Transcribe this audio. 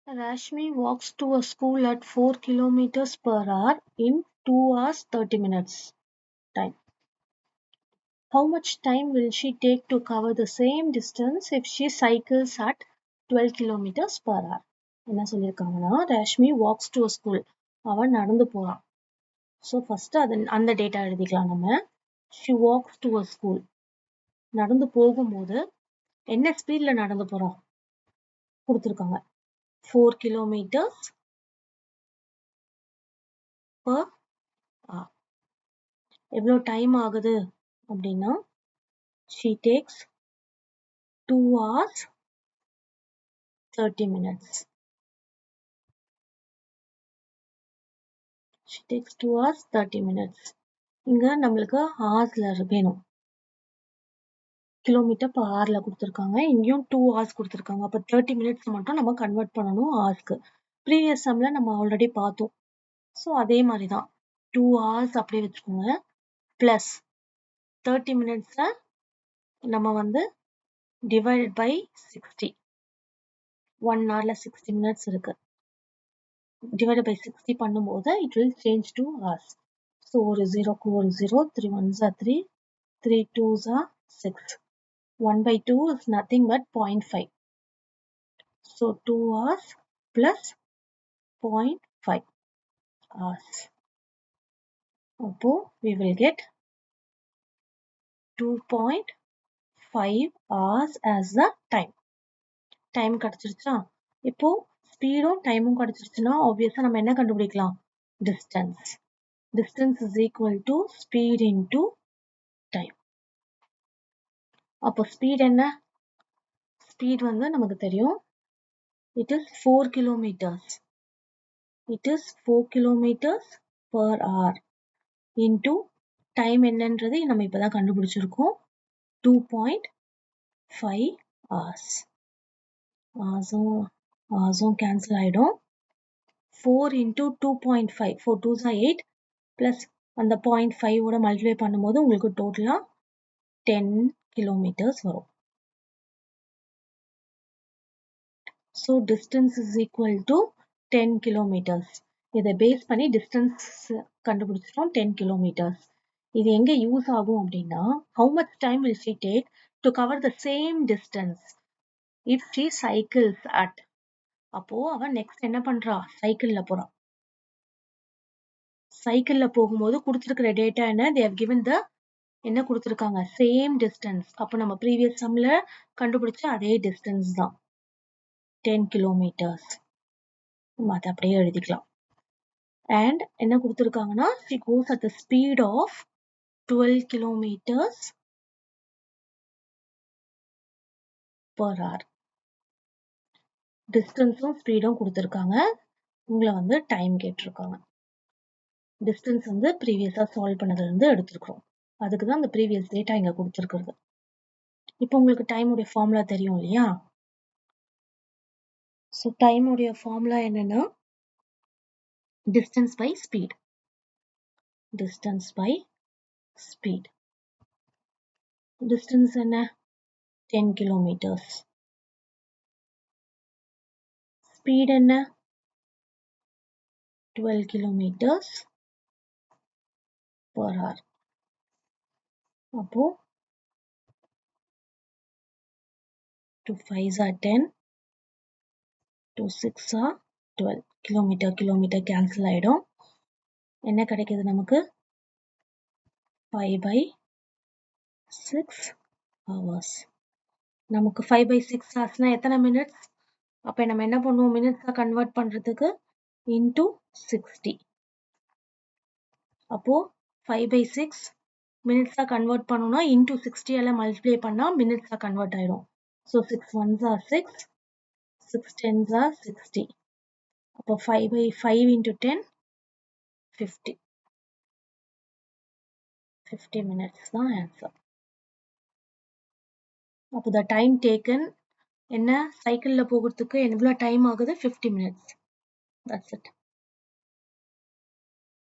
Rashmi walks to a school at 4 kilometers per hour in 2 hours 30 minutes time. How much time will she take to cover the same distance if she cycles at 12 kilometers per hour? என்ன சொல்லியிருக்காங்கன்னா Rashmi walks to school, அவன் நடந்து போறான். So first அந்த data எழுதிக்கலாம் நம்ம. She walks to a school, நடந்து போகும்போது என்ன ஸ்பீட்ல நடந்து போறான் கொடுத்துருக்காங்க. 4 kilometers per hour. எவ்வளோ டைம் ஆகுது அப்படின்னா she takes 2 hours 30 minutes. She takes 2 hours 30 minutes. இங்க நம்மளுக்கு ஹார்ஸ்ல வேணும். கிலோமீட்டர் per hourல கொடுத்துருக்காங்க. இங்கேயும் 2 hours கொடுத்துருக்காங்க. அப்போ 30 minutes மட்டும் நம்ம கன்வெர்ட் பண்ணணும் ஹார்ஸ்க்கு. ப்ரீவியஸ் சம்ல நம்ம ஆல்ரெடி பார்த்தோம். ஸோ அதே மாதிரி தான் 2 hours அப்படியே வச்சுக்கோங்க. ப்ளஸ் 30 minutes நம்ம டிவைட் பை 60. 1 hourல 60 minutes இருக்கு. divided by 60 பண்ணும்போது it will change to hours. So ஒரு 0 க்கு ஒரு 0, 3 1s are 3, 3 2s are 6. 1 by 2 is nothing but 0.5. So 2 hours plus 0.5 hours. அப்போ we will get 2.5 hours as the time. Time கிடைச்சிருச்சா? இப்போ ஸ்பீடும் டைமும் கிடைச்சிருச்சுன்னா ஆப்வியஸா நம்ம என்ன கண்டுபிடிக்கலாம்? Distance. Distance is equal to speed into time. அப்போ ஸ்பீட் என்ன? ஸ்பீட் நமக்கு தெரியும். It is 4 kilometers. It is 4 kilometers per hour into time என்னன்றது நம்ம இப்பதான் கண்டுபிடிச்சிருக்கோம். 2.5 hours. hours cancel ஆயிடும். 4 into 2.5. 4 2s are 8 plus அந்த 0.5 ஓட மல்டிப்ளை பண்ணும்போது உங்களுக்கு டோட்டலா 10 kilometers வரும். So distance is equal to 10 kilometers. இதை பேஸ் பண்ணி distance கண்டுபிடிச்சிட்டோம் 10 kilometers. இது எங்க யூஸ் ஆகும் அப்படின்னா how much time will she take to cover the same distance if she cycles at. அப்போ அவன் நெக்ஸ்ட் என்ன பண்றா? சைக்கிள்ல போறான். சைக்கிள்ல போகும்போது கொடுத்திருக்கிற டேட்டா என்ன? they have given the என்ன கொடுத்திருக்காங்க? Same distance. அப்போ நம்ம ப்ரீவியஸ் சம்ல கண்டுபிடிச்ச அதே டிஸ்டன்ஸ் தான் 10 kilometers. நம்ம அதை அப்படியே எழுதிக்கலாம். And என்ன கொடுத்திருக்காங்கன்னா she goes at the speed of 12 kilometers per hour. டிஸ்டன்ஸும் ஸ்பீடும் கொடுத்திருக்காங்க. உங்களை டைம் கேட்டிருக்காங்க. டிஸ்டன்ஸ் ப்ரீவியஸா சால்வ் பண்ணதுல இருந்து எடுத்திருக்கிறோம். அதுக்கு தான் அந்த ப்ரீவியஸ் டேட்டா இங்க கொடுத்திருக்கிறது. இப்போ உங்களுக்கு டைமுடைய ஃபார்முலா தெரியும் இல்லையா? ஸோ டைமுடைய ஃபார்முலா என்னன்னா distance by speed. Distance by speed. Distance என்ன? 10 kilometers. Speed என்ன? 12 kilometers per hour. அப்போ 2 5s are 10, 2 6 are 12. Kilometre cancel ஆயிடும். என்ன கிடைக்குது நமக்கு? 5 by 6 hours. நமக்கு 5 by 6 hoursனா எத்தனை மினிட்ஸ்? அப்ப நம்ம என்ன பண்ணுவோம்? மினிட்ஸா கன்வெர்ட் பண்றதுக்கு into 60. அப்போ 5 by 6 மினிட்ஸா கன்வெர்ட் பண்ணோம்னா into 60 எல்லாம் மல்டிப்ளை பண்ணா மினிட்ஸா கன்வெர்ட் ஆயிடும். So 6 1s are 6, 6 10s are 60. அப்போ 5 by 5 into 10 50. 50 minutes தான் ஆன்சர். அப்போ the time taken என்ன? சைக்கிள்ல போகிறதுக்கு எவ்வளவு டைம் ஆகுது? 50 minutes. That's it.